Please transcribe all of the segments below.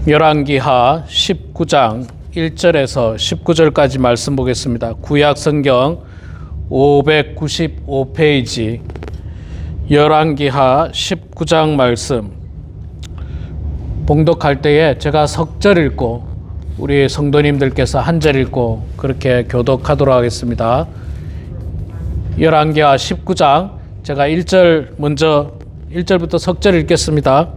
열왕기하 19장 1절에서 19절까지 말씀 보겠습니다. 구약 성경 595페이지 열왕기하 19장 말씀 봉독할 때에 제가 석절 읽고 우리 성도님들께서 한 절 읽고 그렇게 교독하도록 하겠습니다. 열왕기하 19장 제가 1절 먼저 1절부터 석절 읽겠습니다.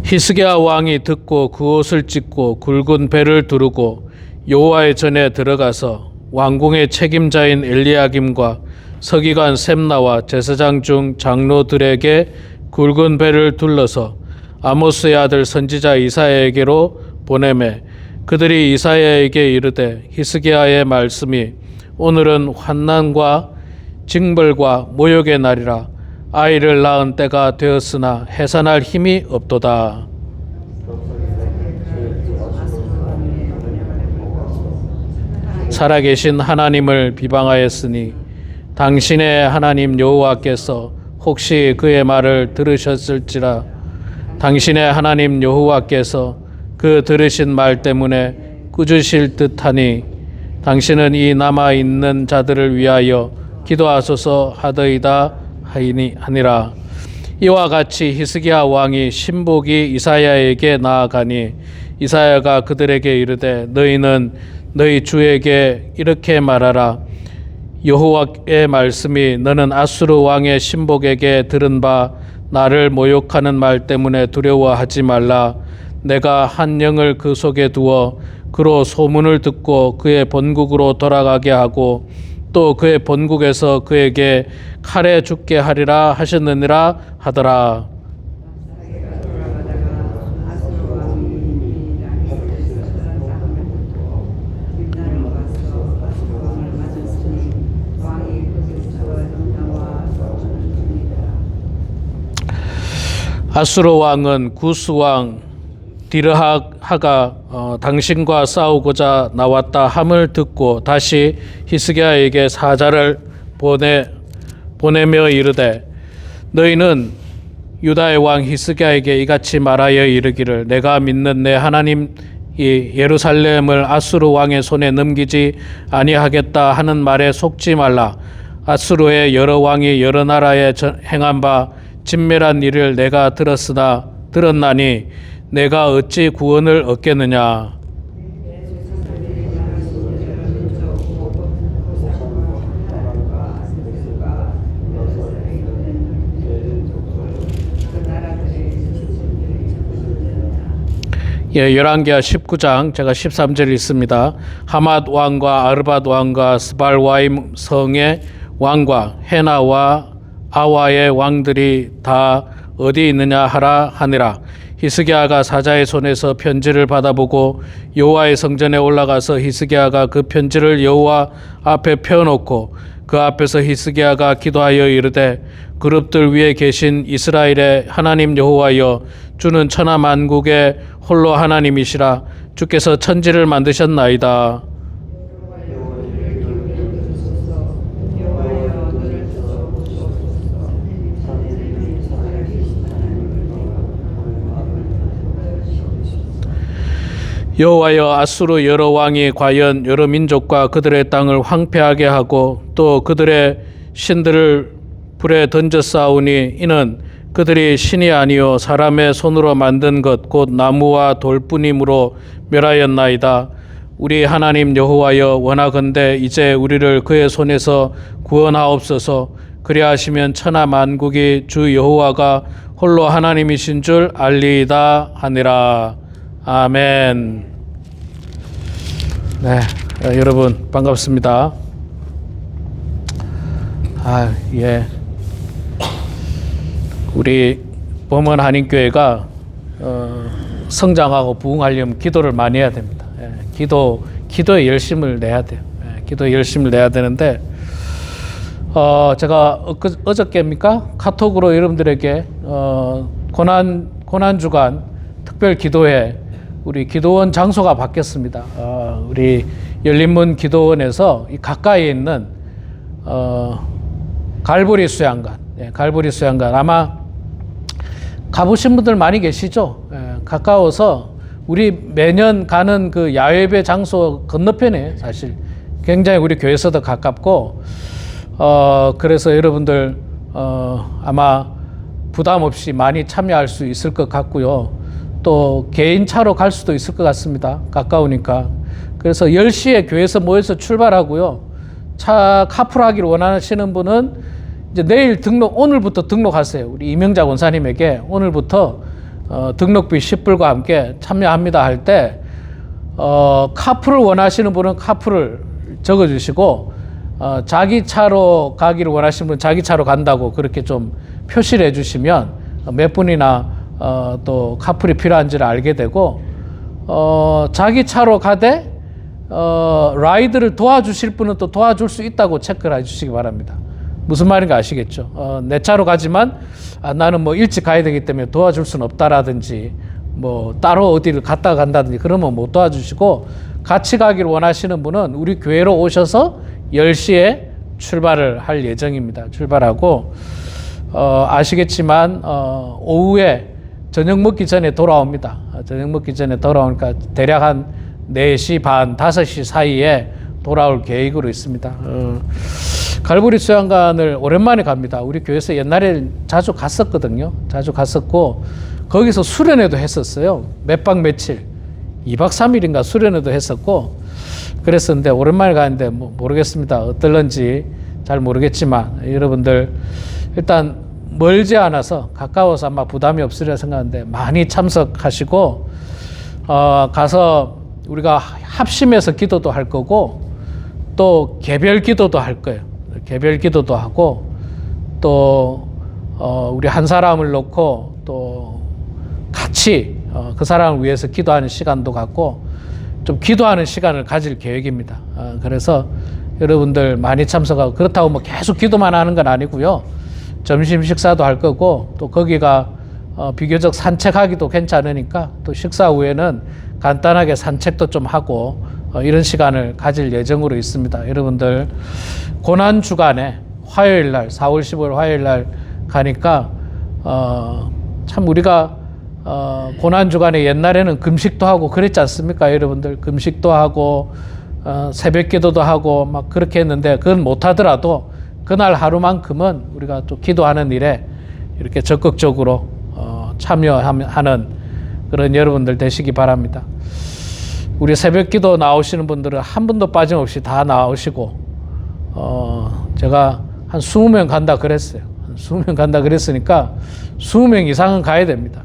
히스기야 왕이 듣고 그 옷을 찢고 굵은 배를 두르고 여호와의 전에 들어가서 왕궁의 책임자인 엘리야김과 서기관 셈나와 제사장 중 장로들에게 굵은 배를 둘러서 아모스의 아들 선지자 이사야에게로 보내매 그들이 이사야에게 이르되 히스기야의 말씀이 오늘은 환난과 징벌과 모욕의 날이라 아이를 낳은 때가 되었으나 해산할 힘이 없도다. 살아계신 하나님을 비방하였으니 당신의 하나님 여호와께서 혹시 그의 말을 들으셨을지라. 당신의 하나님 여호와께서 그 들으신 말 때문에 꾸짖으실 듯하니 당신은 이 남아있는 자들을 위하여 기도하소서 하더이다 하니라. 이와 같이 히스기야 왕이 신복이 이사야에게 나아가니 이사야가 그들에게 이르되 너희는 너희 주에게 이렇게 말하라. 여호와의 말씀이 너는 아수르 왕의 신복에게 들은 바 나를 모욕하는 말 때문에 두려워하지 말라. 내가 한 영을 그 속에 두어 그로 소문을 듣고 그의 본국으로 돌아가게 하고 또 그의 본국에서 그에게 칼에 죽게 하리라 하셨느니라 하더라. 아수르 왕은 구스 왕 디르하가 당신과 싸우고자 나왔다 함을 듣고 다시 히스기야에게 사자를 보내며 이르되 너희는 유다의 왕 히스기야에게 이같이 말하여 이르기를 내가 믿는 내 하나님 이 예루살렘을 아수르 왕의 손에 넘기지 아니하겠다 하는 말에 속지 말라. 아수르의 여러 왕이 여러 나라에 행한 바 진멸한 일을 내가 들었나니 내가 어찌 구원을 얻겠느냐. 열왕기하 19장 제가 13절 읽습니다. 하맛 왕과 아르밧 왕과 스발와임 성의 왕과 헤나와 아와의 왕들이 다 어디 있느냐 하라 하니라. 히스기야가 사자의 손에서 편지를 받아보고 여호와의 성전에 올라가서 히스기야가 그 편지를 여호와 앞에 펴놓고 그 앞에서 히스기야가 기도하여 이르되 그룹들 위에 계신 이스라엘의 하나님 여호와여 주는 천하 만국의 홀로 하나님이시라. 주께서 천지를 만드셨나이다. 여호와여 아수르 여러 왕이 과연 여러 민족과 그들의 땅을 황폐하게 하고 또 그들의 신들을 불에 던져 싸우니 이는 그들이 신이 아니요 사람의 손으로 만든 것 곧 나무와 돌뿐이므로 멸하였나이다. 우리 하나님 여호와여 원하건대 이제 우리를 그의 손에서 구원하옵소서. 그리하시면 천하 만국이 주 여호와가 홀로 하나님이신 줄 알리이다 하니라. 아멘. 네, 여러분 반갑습니다. 우리 범원 한인교회가 성장하고 부흥하려면 기도를 많이 해야 됩니다. 기도에 열심을 내야 돼요. 기도에 열심을 내야 되는데 제가 어저께입니까? 카톡으로 여러분들에게 고난주간 특별 기도회 우리 기도원 장소가 바뀌었습니다. 우리 열린문 기도원에서 가까이에 있는 갈보리 수양관 아마 가보신 분들 많이 계시죠? 가까워서 우리 매년 가는 그 야외배 장소 건너편에 사실 굉장히 우리 교회에서도 가깝고, 그래서 여러분들 아마 부담 없이 많이 참여할 수 있을 것 같고요. 또 개인 차로 갈 수도 있을 것 같습니다. 가까우니까. 그래서 10시에 교회에서 모여서 출발하고요. 차 카풀하기를 원하시는 분은 이제 내일 오늘부터 등록하세요. 우리 이명자 원사님에게 오늘부터 등록비 10불과 함께 참여합니다 할 때, 카풀을 원하시는 분은 카풀을 적어주시고, 자기 차로 가기를 원하시는 분은 자기 차로 간다고 그렇게 좀 표시를 해주시면 몇 분이나 또 카풀이 필요한지를 알게 되고, 자기 차로 가되 라이드를 도와주실 분은 또 도와줄 수 있다고 체크를 해주시기 바랍니다. 무슨 말인가 아시겠죠? 내 차로 가지만 나는 뭐 일찍 가야 되기 때문에 도와줄 수는 없다라든지, 뭐 따로 어디를 갔다 간다든지 그러면 못 도와주시고, 같이 가기를 원하시는 분은 우리 교회로 오셔서 10시에 출발을 할 예정입니다. 출발하고 아시겠지만 오후에 저녁 먹기 전에 돌아옵니다. 저녁 먹기 전에 돌아오니까 대략 한 4시 반, 5시 사이에 돌아올 계획으로 있습니다. 갈보리 수양관을 오랜만에 갑니다. 우리 교회에서 옛날에 자주 갔었거든요. 자주 갔었고 거기서 수련회도 했었어요. 몇 박 며칠, 2박 3일인가 수련회도 했었고 그랬었는데 오랜만에 가는데 뭐 모르겠습니다. 어떨런지 잘 모르겠지만 여러분들 일단 멀지 않아서 가까워서 아마 부담이 없으리라 생각하는데 많이 참석하시고 가서 우리가 합심해서 기도도 할 거고 또 개별 기도도 할 거예요. 개별 기도도 하고 또 우리 한 사람을 놓고 또 같이 그 사람을 위해서 기도하는 시간도 갖고 좀 기도하는 시간을 가질 계획입니다. 그래서 여러분들 많이 참석하고 그렇다고 뭐 계속 기도만 하는 건 아니고요. 점심 식사도 할 거고 또 거기가 비교적 산책하기도 괜찮으니까 또 식사 후에는 간단하게 산책도 좀 하고 이런 시간을 가질 예정으로 있습니다. 여러분들 고난주간에 화요일날 4월 15일 화요일날 가니까 참 우리가 고난주간에 옛날에는 금식도 하고 그랬지 않습니까? 여러분들 금식도 하고 새벽기도도 하고 막 그렇게 했는데 그건 못하더라도 그날 하루만큼은 우리가 또 기도하는 일에 이렇게 적극적으로 참여하는 그런 여러분들 되시기 바랍니다. 우리 새벽기도 나오시는 분들은 한 분도 빠짐없이 다 나오시고 제가 한 20명 간다 그랬어요. 한 20명 간다 그랬으니까 20명 이상은 가야 됩니다.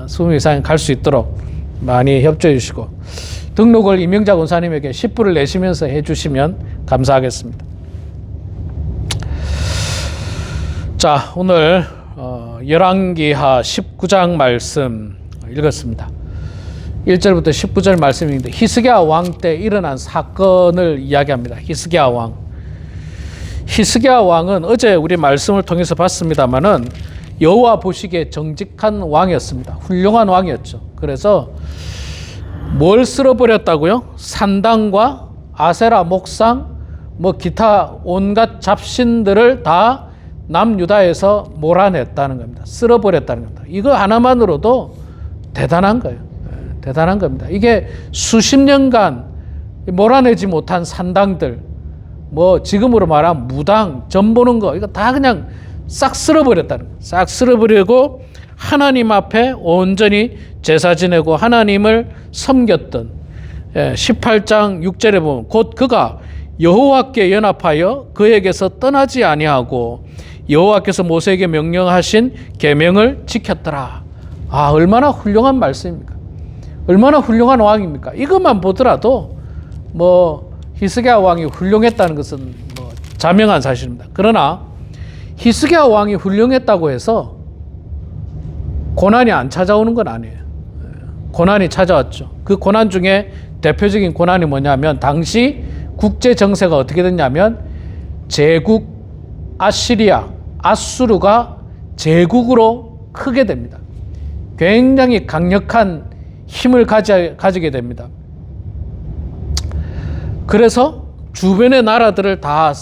20명 이상은 갈 수 있도록 많이 협조해 주시고 등록을 이명자 권사님에게 10불을 내시면서 해주시면 감사하겠습니다. 자, 오늘 열왕기하 19장 말씀 읽었습니다. 1절부터 19절 말씀인데 히스기야 왕 때 일어난 사건을 이야기합니다. 히스기야 왕. 히스기야 왕은 어제 우리 말씀을 통해서 봤습니다마는 여호와 보시기에 정직한 왕이었습니다. 훌륭한 왕이었죠. 그래서 뭘 쓸어버렸다고요? 산당과 아세라 목상, 뭐 기타 온갖 잡신들을 다 남유다에서 몰아냈다는 겁니다. 쓸어버렸다는 겁니다. 이거 하나만으로도 대단한 거예요. 대단한 겁니다. 이게 수십 년간 몰아내지 못한 산당들, 뭐 지금으로 말하면 무당, 점 보는 거, 이거 다 그냥 싹 쓸어버렸다는 거예요. 싹 쓸어버리고 하나님 앞에 온전히 제사 지내고 하나님을 섬겼던 18장 6절에 보면 곧 그가 여호와께 연합하여 그에게서 떠나지 아니하고 여호와께서 모세에게 명령하신 계명을 지켰더라. 아, 얼마나 훌륭한 말씀입니까? 얼마나 훌륭한 왕입니까? 이것만 보더라도 뭐 히스기야 왕이 훌륭했다는 것은 뭐 자명한 사실입니다. 그러나 히스기야 왕이 훌륭했다고 해서 고난이 안 찾아오는 건 아니에요. 고난이 찾아왔죠. 그 고난 중에 대표적인 고난이 뭐냐면 당시 국제 정세가 어떻게 됐냐면 제국 아시리아, 아수르가 제국으로 크게 됩니다. 굉장히 강력한 힘을 가지게 됩니다. 그래서 주변의 나라들을 다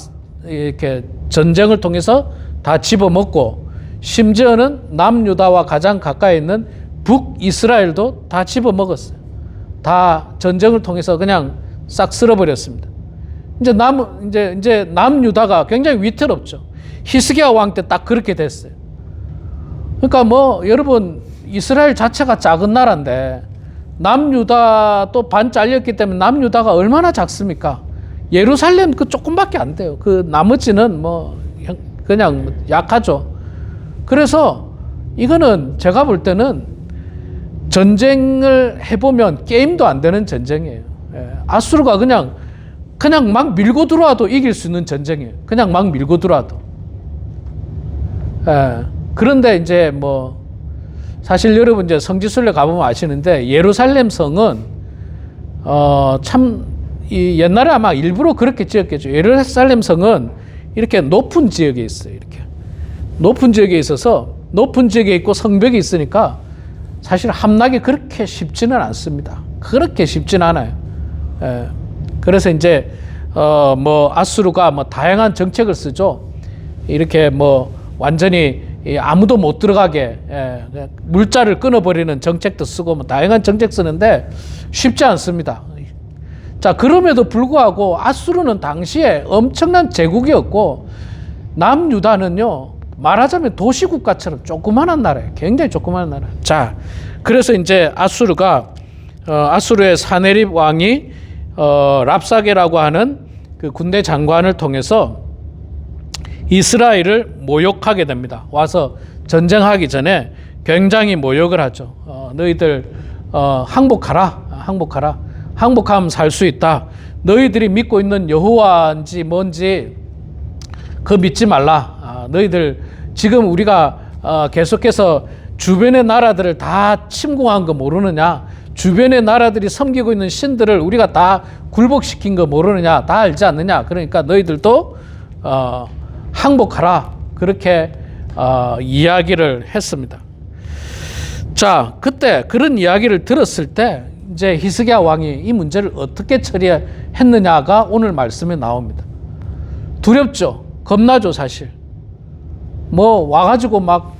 이렇게 전쟁을 통해서 다 집어먹고 심지어는 남유다와 가장 가까이 있는 북이스라엘도 다 집어먹었어요. 다 전쟁을 통해서 그냥 싹 쓸어버렸습니다. 이제 남유다가 굉장히 위태롭죠. 히스기야 왕 때 딱 그렇게 됐어요. 그러니까 뭐 여러분 이스라엘 자체가 작은 나라인데 남유다 또 반 잘렸기 때문에 남유다가 얼마나 작습니까? 예루살렘 그 조금밖에 안 돼요. 그 나머지는 뭐 그냥 약하죠. 그래서 이거는 제가 볼 때는 전쟁을 해보면 게임도 안 되는 전쟁이에요. 아수르가 그냥 막 밀고 들어와도 이길 수 있는 전쟁이에요. 그냥 막 밀고 들어와도. 그런데 이제 뭐 사실 여러분 이제 성지순례 가보면 아시는데 예루살렘 성은 참 이 옛날에 아마 일부러 그렇게 지었겠죠. 예루살렘 성은 이렇게 높은 지역에 있어요. 이렇게 높은 지역에 있어서 높은 지역에 있고 성벽이 있으니까 사실 함락이 그렇게 쉽지는 않습니다. 그렇게 쉽지는 않아요. 그래서 이제 뭐 아수르가 뭐 다양한 정책을 쓰죠. 이렇게 뭐 완전히 아무도 못 들어가게 물자를 끊어버리는 정책도 쓰고 뭐 다양한 정책 쓰는데 쉽지 않습니다. 자, 그럼에도 불구하고 아수르는 당시에 엄청난 제국이었고 남유다는요 말하자면 도시국가처럼 조그마한 나라예요. 굉장히 조그마한 나라. 자, 그래서 이제 아수르의 사네립 왕이 랍사게라고 하는 그 군대 장관을 통해서 이스라엘을 모욕하게 됩니다. 와서 전쟁하기 전에 굉장히 모욕을 하죠. 너희들 항복하라. 항복하면 살 수 있다. 너희들이 믿고 있는 여호와인지 뭔지 그거 믿지 말라. 너희들 지금 우리가 계속해서 주변의 나라들을 다 침공한 거 모르느냐? 주변의 나라들이 섬기고 있는 신들을 우리가 다 굴복시킨 거 모르느냐? 다 알지 않느냐? 그러니까 너희들도 항복하라. 그렇게 이야기를 했습니다. 자, 그때 그런 이야기를 들었을 때 이제 히스기야 왕이 이 문제를 어떻게 처리했느냐가 오늘 말씀에 나옵니다. 두렵죠. 겁나죠, 사실. 뭐 와가지고 막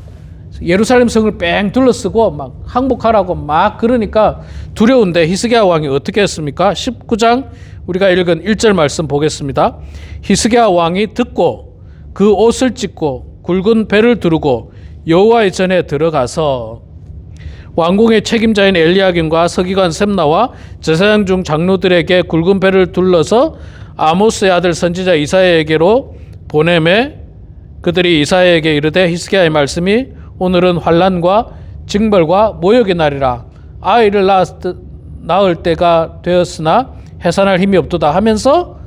예루살렘 성을 뺑 둘러쓰고 막 항복하라고 막 그러니까 두려운데 히스기야 왕이 어떻게 했습니까? 19장 우리가 읽은 1절 말씀 보겠습니다. 히스기야 왕이 듣고 그 옷을 찢고 굵은 배를 두르고 여호와의 전에 들어가서 왕궁의 책임자인 엘리야김과 서기관 셈나와 제사장 중 장로들에게 굵은 배를 둘러서 아모스의 아들 선지자 이사야에게로 보내매 그들이 이사야에게 이르되 히스기야의 말씀이 오늘은 환난과 징벌과 모욕의 날이라 아이를 낳을 때가 되었으나 해산할 힘이 없도다 하면서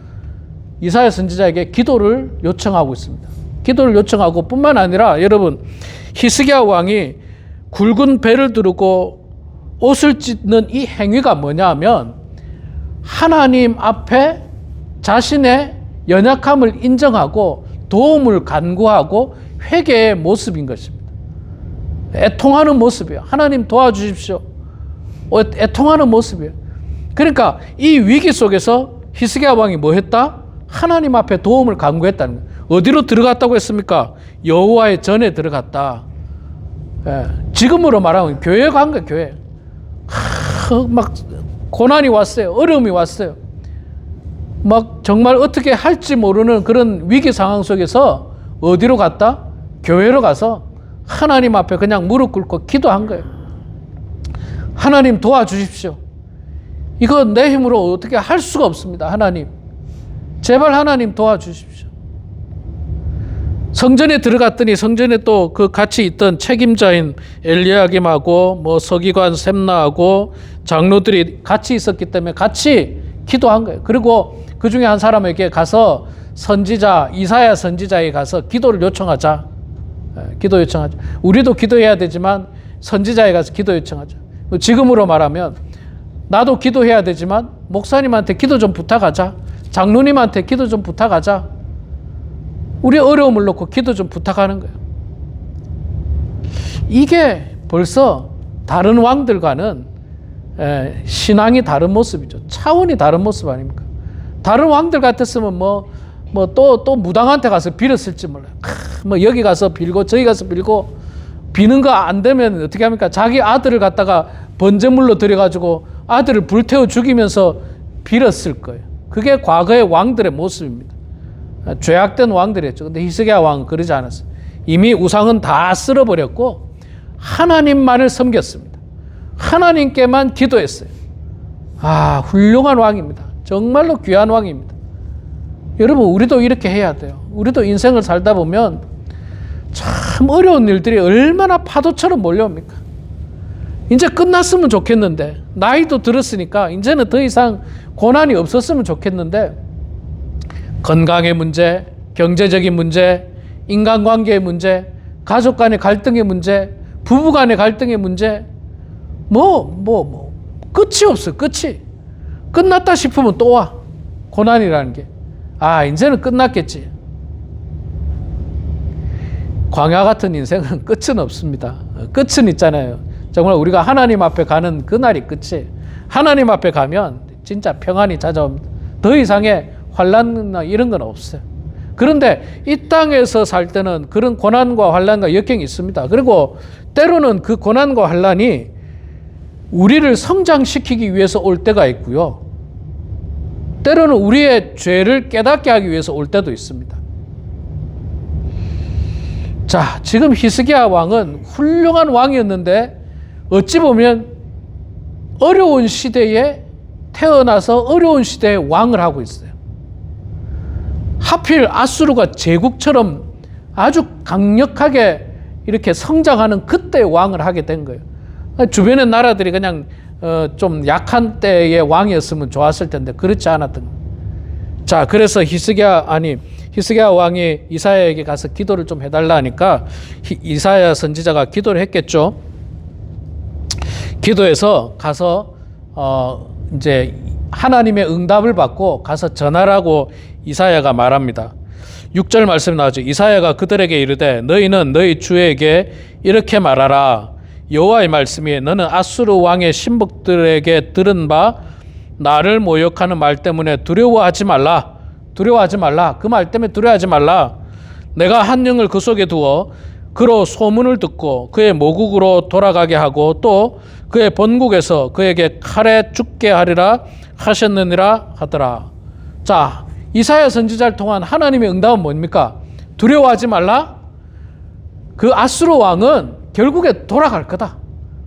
이사야 선지자에게 기도를 요청하고 있습니다. 기도를 요청하고 뿐만 아니라 여러분 히스기야 왕이 굵은 배를 두르고 옷을 찢는 이 행위가 뭐냐면 하나님 앞에 자신의 연약함을 인정하고 도움을 간구하고 회개의 모습인 것입니다. 애통하는 모습이에요. 하나님 도와주십시오. 애통하는 모습이에요. 그러니까 이 위기 속에서 히스기야 왕이 뭐 했다? 하나님 앞에 도움을 간구했다는 거예요. 어디로 들어갔다고 했습니까? 여호와의 전에 들어갔다. 지금으로 말하면 교회에 간 거예요. 교회. 막 고난이 왔어요. 어려움이 왔어요. 막 정말 어떻게 할지 모르는 그런 위기 상황 속에서 어디로 갔다? 교회로 가서 하나님 앞에 그냥 무릎 꿇고 기도한 거예요. 하나님 도와주십시오. 이거 내 힘으로 어떻게 할 수가 없습니다. 하나님. 제발 하나님 도와주십시오. 성전에 들어갔더니 성전에 또 그 같이 있던 책임자인 엘리야김하고 뭐 서기관 셈나하고 장로들이 같이 있었기 때문에 같이 기도한 거예요. 그리고 그 중에 한 사람에게 가서 선지자 이사야 선지자에 가서 기도를 요청하자. 기도 요청하자. 우리도 기도해야 되지만 선지자에 가서 기도 요청하자. 지금으로 말하면 나도 기도해야 되지만 목사님한테 기도 좀 부탁하자. 장로님한테 기도 좀 부탁하자. 우리 어려움을 놓고 기도 좀 부탁하는 거예요. 이게 벌써 다른 왕들과는 신앙이 다른 모습이죠. 차원이 다른 모습 아닙니까? 다른 왕들 같았으면 또 무당한테 가서 빌었을지 몰라요. 뭐 여기 가서 빌고 저기 가서 빌고 비는 거 안 되면 어떻게 합니까? 자기 아들을 갖다가 번제물로 드려가지고 아들을 불태워 죽이면서 빌었을 거예요. 그게 과거의 왕들의 모습입니다. 죄악된 왕들이었죠. 근데 히스기야 왕은 그러지 않았어요. 이미 우상은 다 쓸어버렸고 하나님만을 섬겼습니다. 하나님께만 기도했어요. 훌륭한 왕입니다. 정말로 귀한 왕입니다. 여러분, 우리도 이렇게 해야 돼요. 우리도 인생을 살다 보면 참 어려운 일들이 얼마나 파도처럼 몰려옵니까? 이제 끝났으면 좋겠는데, 나이도 들었으니까 이제는 더 이상 고난이 없었으면 좋겠는데, 건강의 문제, 경제적인 문제, 인간관계의 문제, 가족 간의 갈등의 문제, 부부 간의 갈등의 문제, 끝이 없어요. 끝이. 끝났다 싶으면 또 와. 고난이라는 게. 이제는 끝났겠지. 광야 같은 인생은 끝은 없습니다. 끝은 있잖아요. 정말 우리가 하나님 앞에 가는 그날이 끝이에요. 하나님 앞에 가면 진짜 평안이 찾아옵니다. 더 이상의 환난이나 이런 건 없어요. 그런데 이 땅에서 살 때는 그런 고난과 환난과 역경이 있습니다. 그리고 때로는 그 고난과 환난이 우리를 성장시키기 위해서 올 때가 있고요. 때로는 우리의 죄를 깨닫게 하기 위해서 올 때도 있습니다. 자, 지금 히스기야 왕은 훌륭한 왕이었는데 어찌 보면 어려운 시대에 태어나서 어려운 시대에 왕을 하고 있어요. 하필 아수르가 제국처럼 아주 강력하게 이렇게 성장하는 그때 왕을 하게 된 거예요. 주변의 나라들이 그냥 좀 약한 때의 왕이었으면 좋았을 텐데 그렇지 않았던 거예요. 자, 그래서 히스기야 왕이 이사야에게 가서 기도를 좀 해달라 하니까 이사야 선지자가 기도를 했겠죠. 기도해서 가서 이제 하나님의 응답을 받고 가서 전하라고 이사야가 말합니다. 6절 말씀 나오죠. 이사야가 그들에게 이르되 너희는 너희 주에게 이렇게 말하라. 여호와의 말씀이 너는 아수르 왕의 신복들에게 들은 바 나를 모욕하는 말 때문에 두려워하지 말라. 두려워하지 말라. 그 말 때문에 두려워하지 말라. 내가 한 영을 그 속에 두어 그로 소문을 듣고 그의 모국으로 돌아가게 하고 또 그의 본국에서 그에게 칼에 죽게 하리라 하셨느니라 하더라. 자, 이사야 선지자를 통한 하나님의 응답은 뭡니까? 두려워하지 말라. 그 아수르 왕은 결국에 돌아갈 거다.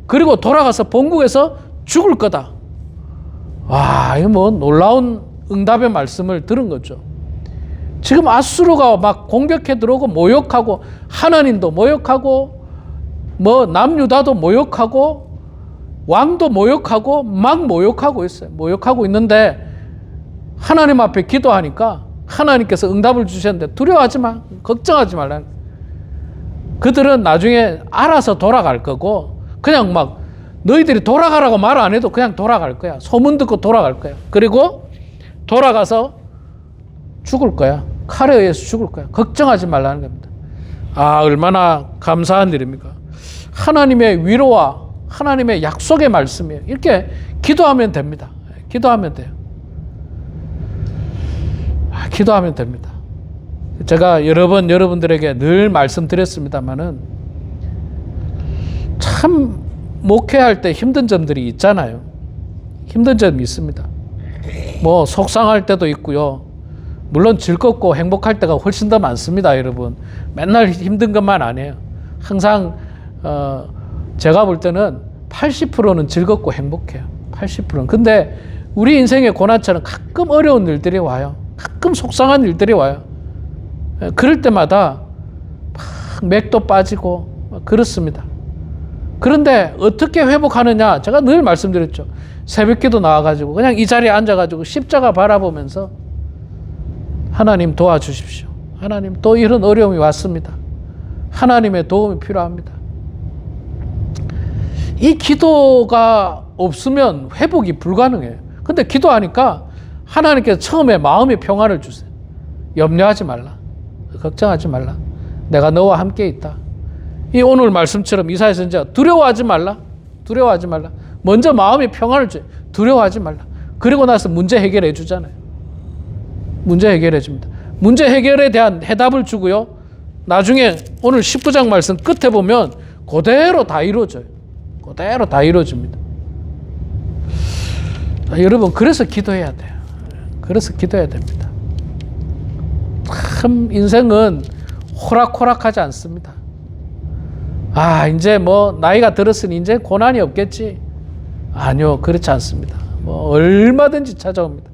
그리고 돌아가서 본국에서 죽을 거다. 이거 놀라운 응답의 말씀을 들은 거죠. 지금 아수르가 막 공격해 들어오고 모욕하고 하나님도 모욕하고 남유다도 모욕하고 왕도 모욕하고 막 모욕하고 있어요. 모욕하고 있는데 하나님 앞에 기도하니까 하나님께서 응답을 주셨는데 두려워하지 마. 걱정하지 말라. 그들은 나중에 알아서 돌아갈 거고 그냥 막 너희들이 돌아가라고 말 안 해도 그냥 돌아갈 거야. 소문 듣고 돌아갈 거야. 그리고 돌아가서 죽을 거야. 칼에 의해서 죽을 거야. 걱정하지 말라는 겁니다. 얼마나 감사한 일입니까? 하나님의 위로와 하나님의 약속의 말씀이에요. 이렇게 기도하면 됩니다. 기도하면 돼요. 기도하면 됩니다. 제가 여러 번 여러분들에게 늘 말씀드렸습니다만은 참 목회할 때 힘든 점들이 있잖아요. 힘든 점이 있습니다. 속상할 때도 있고요. 물론 즐겁고 행복할 때가 훨씬 더 많습니다, 여러분. 맨날 힘든 것만 아니에요. 항상 제가 볼 때는 80%는 즐겁고 행복해요. 80%는. 근데 우리 인생의 고난처럼 가끔 어려운 일들이 와요. 가끔 속상한 일들이 와요. 그럴 때마다 막 맥도 빠지고 그렇습니다. 그런데 어떻게 회복하느냐? 제가 늘 말씀드렸죠. 새벽기도 나와가지고 그냥 이 자리에 앉아가지고 십자가 바라보면서 하나님 도와주십시오. 하나님 또 이런 어려움이 왔습니다. 하나님의 도움이 필요합니다. 이 기도가 없으면 회복이 불가능해요. 근데 기도하니까 하나님께서 처음에 마음의 평화를 주세요. 염려하지 말라. 걱정하지 말라. 내가 너와 함께 있다. 이 오늘 말씀처럼 이사야 선지자가 두려워하지 말라. 두려워하지 말라. 먼저 마음의 평화를 줘요. 두려워하지 말라. 그리고 나서 문제 해결해 주잖아요. 문제 해결해 줍니다. 문제 해결에 대한 해답을 주고요. 나중에 오늘 19장 말씀 끝에 보면 그대로 다 이루어져요. 그대로 다 이루어집니다. 여러분, 그래서 기도해야 돼요. 그래서 기도해야 됩니다. 참 인생은 호락호락하지 않습니다. 이제 뭐 나이가 들었으니 이제 고난이 없겠지. 아니요, 그렇지 않습니다. 뭐 얼마든지 찾아옵니다.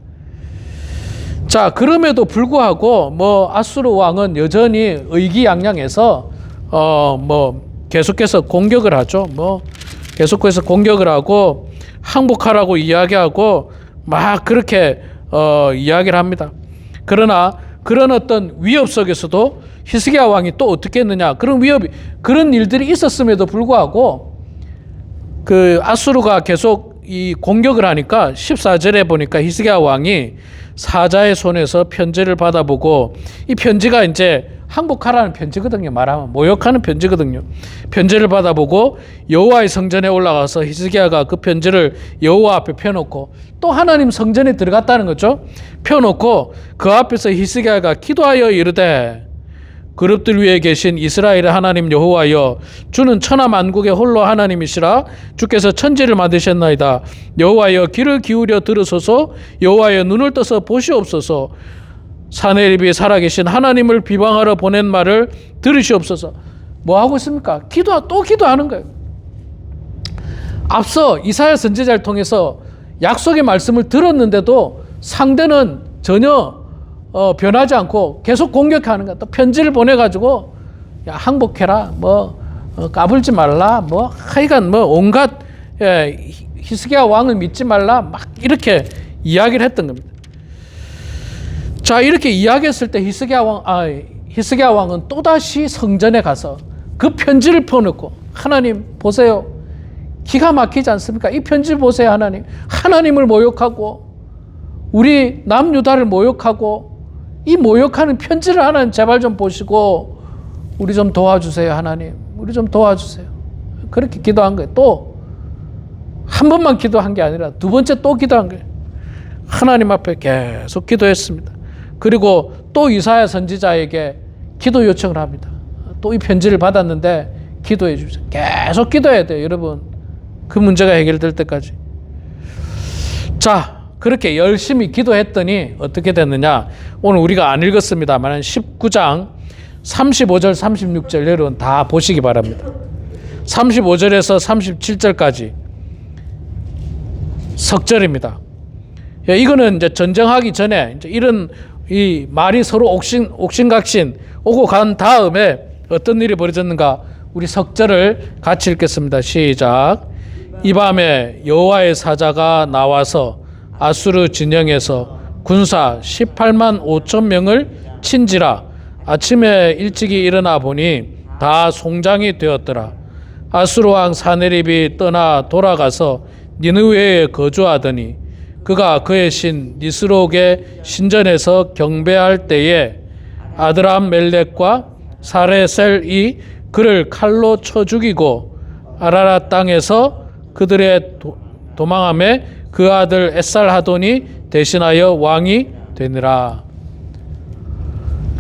자, 그럼에도 불구하고 뭐 아수르 왕은 여전히 의기양양해서 뭐 계속해서 공격을 하죠. 뭐 계속해서 공격을 하고 항복하라고 이야기하고 막 그렇게 이야기를 합니다. 그러나 그런 어떤 위협 속에서도 히스기야 왕이 또 어떻게 했느냐? 그런 일들이 있었음에도 불구하고 그 아수르가 계속 이 공격을 하니까 14절에 보니까 히스기야 왕이 사자의 손에서 편지를 받아보고, 이 편지가 이제 항복하라는 편지거든요. 말하면 모욕하는 편지거든요. 편지를 받아보고 여호와의 성전에 올라가서 히스기야가 그 편지를 여호와 앞에 펴놓고, 또 하나님 성전에 들어갔다는 거죠. 펴놓고 그 앞에서 히스기야가 기도하여 이르되, 그룹들 위에 계신 이스라엘의 하나님 여호와여, 주는 천하 만국의 홀로 하나님이시라. 주께서 천지를 만드셨나이다. 여호와여, 귀를 기울여 들으소서. 여호와여, 눈을 떠서 보시옵소서. 사내립이 살아계신 하나님을 비방하러 보낸 말을 들으시옵소서. 뭐 하고 있습니까? 또 기도하는 거예요. 앞서 이사야 선지자를 통해서 약속의 말씀을 들었는데도 상대는 전혀 변하지 않고 계속 공격하는 거야. 또 편지를 보내가지고, 야, 항복해라, 뭐 까불지 말라, 뭐 하여간 뭐 온갖 히스기야 왕을 믿지 말라, 막 이렇게 이야기를 했던 겁니다. 자, 이렇게 이야기했을 때 히스기야 왕은 또다시 성전에 가서 그 편지를 펴놓고, 하나님 보세요, 기가 막히지 않습니까? 이 편지 보세요. 하나님을 모욕하고 우리 남유다를 모욕하고, 이 모욕하는 편지를 하나님 제발 좀 보시고 우리 좀 도와주세요. 하나님, 우리 좀 도와주세요. 그렇게 기도한 거예요. 또 한 번만 기도한 게 아니라 두 번째 또 기도한 거예요. 하나님 앞에 계속 기도했습니다. 그리고 또 이사야 선지자에게 기도 요청을 합니다. 또 이 편지를 받았는데 기도해 주세요. 계속 기도해야 돼요, 여러분. 그 문제가 해결될 때까지. 자, 그렇게 열심히 기도했더니 어떻게 됐느냐? 오늘 우리가 안 읽었습니다만 19장 35절 36절 여러분 다 보시기 바랍니다. 35절에서 37절까지 석절입니다. 이거는 이제 전쟁하기 전에 이제 이런 이 말이 서로 옥신각신 오고 간 다음에 어떤 일이 벌어졌는가? 우리 석절을 같이 읽겠습니다. 시작. 이 밤에 여호와의 사자가 나와서 아수르 진영에서 군사 18만 5천 명을 친지라. 아침에 일찍이 일어나 보니 다 송장이 되었더라. 아수르 왕 사네립이 떠나 돌아가서 니느웨에 거주하더니 그가 그의 신 니스록의 신전에서 경배할 때에 아드람 멜렉과 사레셀이 그를 칼로 쳐 죽이고 아라랏 땅에서 그들의 도망함에 그 아들 에살하돈이 대신하여 왕이 되니라.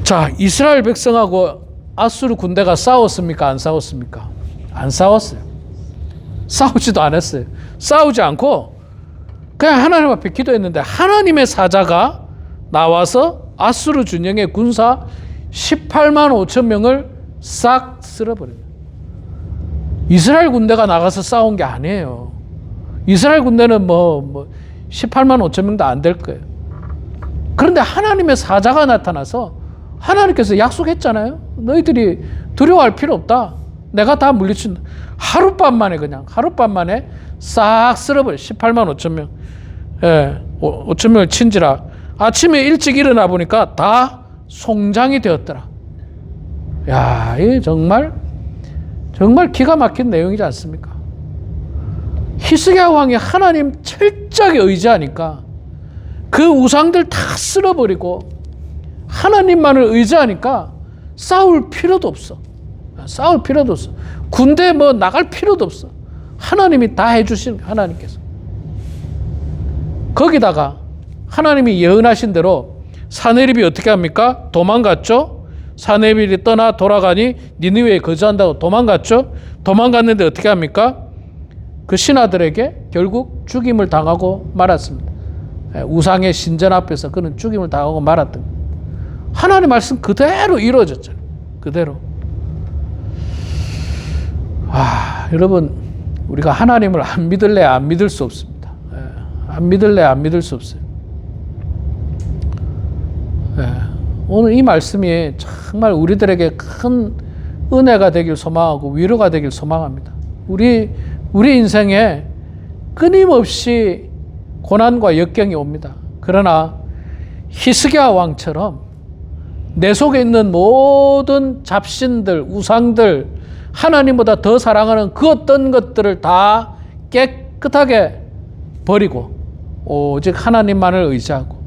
자, 이스라엘 백성하고 아수르 군대가 싸웠습니까? 안 싸웠습니까? 안 싸웠어요. 싸우지도 않았어요. 싸우지 않고 그냥 하나님 앞에 기도했는데 하나님의 사자가 나와서 아수르 진영의 군사 18만 5천 명을 싹 쓸어버립니다. 이스라엘 군대가 나가서 싸운 게 아니에요. 이스라엘 군대는 뭐 18만 5천 명도 안 될 거예요. 그런데 하나님의 사자가 나타나서 하나님께서 약속했잖아요. 너희들이 두려워할 필요 없다. 내가 다 물리친다. 하룻밤 만에 싹 쓸어버려. 18만 5천 명. 5천 명을 친지라. 아침에 일찍 일어나 보니까 다 송장이 되었더라. 야, 이게 정말 기가 막힌 내용이지 않습니까? 히스기야 왕이 하나님 철저하게 의지하니까 그 우상들 다 쓸어버리고 하나님만을 의지하니까 싸울 필요도 없어. 군대 뭐 나갈 필요도 없어. 하나님이 다 해주신 하나님께서. 거기다가 하나님이 예언하신 대로 사네립이 어떻게 합니까? 도망갔죠. 사네빌이 떠나 돌아가니 니느웨에 거주한다고 도망갔죠. 도망갔는데 어떻게 합니까? 그 신하들에게 결국 죽임을 당하고 말았습니다. 우상의 신전 앞에서 그는 죽임을 당하고 말았던 거예요. 하나님의 말씀 그대로 이루어졌잖아요. 그대로. 여러분, 우리가 하나님을 안 믿을래 안 믿을 수 없습니다. 안 믿을래 안 믿을 수 없어요. 오늘 이 말씀이 정말 우리들에게 큰 은혜가 되길 소망하고 위로가 되길 소망합니다. 우리 인생에 끊임없이 고난과 역경이 옵니다. 그러나 히스기야 왕처럼 내 속에 있는 모든 잡신들, 우상들, 하나님보다 더 사랑하는 그 어떤 것들을 다 깨끗하게 버리고 오직 하나님만을 의지하고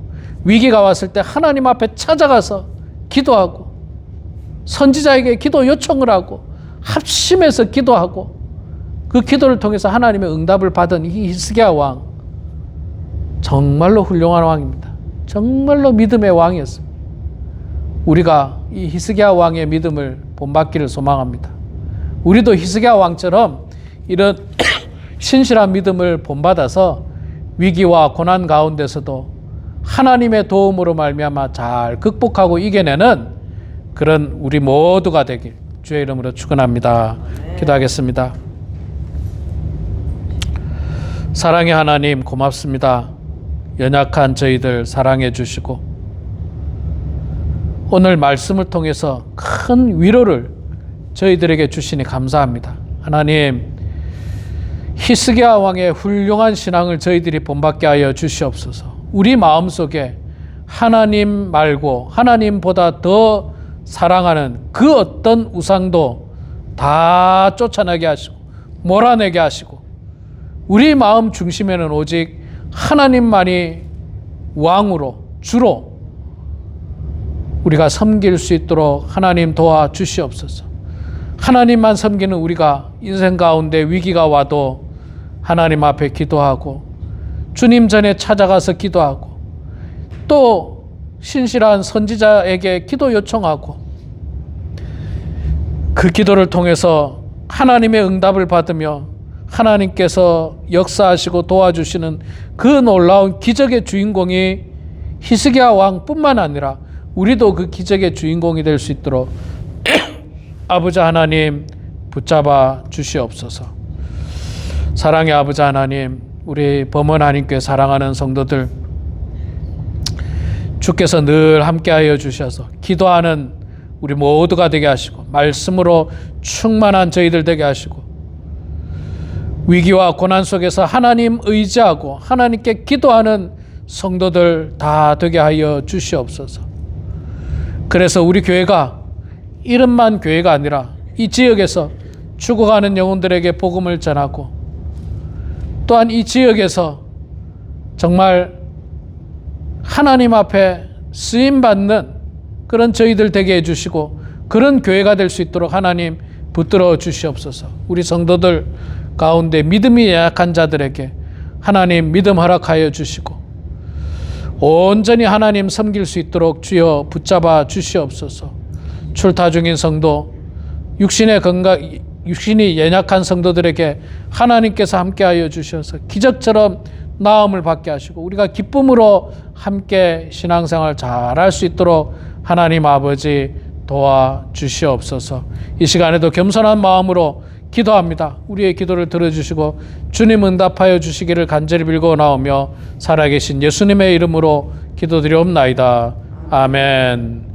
위기가 왔을 때 하나님 앞에 찾아가서 기도하고 선지자에게 기도 요청을 하고 합심해서 기도하고 그 기도를 통해서 하나님의 응답을 받은 이 히스기야 왕, 정말로 훌륭한 왕입니다. 정말로 믿음의 왕이었습니다. 우리가 이 히스기야 왕의 믿음을 본받기를 소망합니다. 우리도 히스기야 왕처럼 이런 신실한 믿음을 본받아서 위기와 고난 가운데서도 하나님의 도움으로 말미암아 잘 극복하고 이겨내는 그런 우리 모두가 되길 주의 이름으로 축원합니다. 기도하겠습니다. 사랑의 하나님, 고맙습니다. 연약한 저희들 사랑해 주시고 오늘 말씀을 통해서 큰 위로를 저희들에게 주시니 감사합니다. 하나님, 히스기야 왕의 훌륭한 신앙을 저희들이 본받게 하여 주시옵소서. 우리 마음속에 하나님 말고 하나님보다 더 사랑하는 그 어떤 우상도 다 쫓아내게 하시고 몰아내게 하시고 우리 마음 중심에는 오직 하나님만이 왕으로 주로 우리가 섬길 수 있도록 하나님 도와주시옵소서. 하나님만 섬기는 우리가 인생 가운데 위기가 와도 하나님 앞에 기도하고 주님 전에 찾아가서 기도하고 또 신실한 선지자에게 기도 요청하고 그 기도를 통해서 하나님의 응답을 받으며 하나님께서 역사하시고 도와주시는 그 놀라운 기적의 주인공이 히스기야 왕뿐만 아니라 우리도 그 기적의 주인공이 될 수 있도록 아버지 하나님 붙잡아 주시옵소서. 사랑의 아버지 하나님, 우리 범원 하나님께 사랑하는 성도들 주께서 늘 함께하여 주셔서 기도하는 우리 모두가 되게 하시고 말씀으로 충만한 저희들 되게 하시고 위기와 고난 속에서 하나님 의지하고 하나님께 기도하는 성도들 다 되게 하여 주시옵소서. 그래서 우리 교회가 이름만 교회가 아니라 이 지역에서 죽어가는 영혼들에게 복음을 전하고 또한 이 지역에서 정말 하나님 앞에 쓰임받는 그런 저희들 되게 해주시고 그런 교회가 될 수 있도록 하나님 붙들어 주시옵소서. 우리 성도들 가운데 믿음이 약한 자들에게 하나님 믿음 허락하여 주시고 온전히 하나님 섬길 수 있도록 주여 붙잡아 주시옵소서. 출타 중인 성도, 육신이 연약한 성도들에게 하나님께서 함께하여 주셔서 기적처럼 나음을 받게 하시고 우리가 기쁨으로 함께 신앙생활 잘할 수 있도록 하나님 아버지 도와주시옵소서. 이 시간에도 겸손한 마음으로 기도합니다. 우리의 기도를 들어주시고 주님 응답하여 주시기를 간절히 빌고 나오며 살아계신 예수님의 이름으로 기도드리옵나이다. 아멘.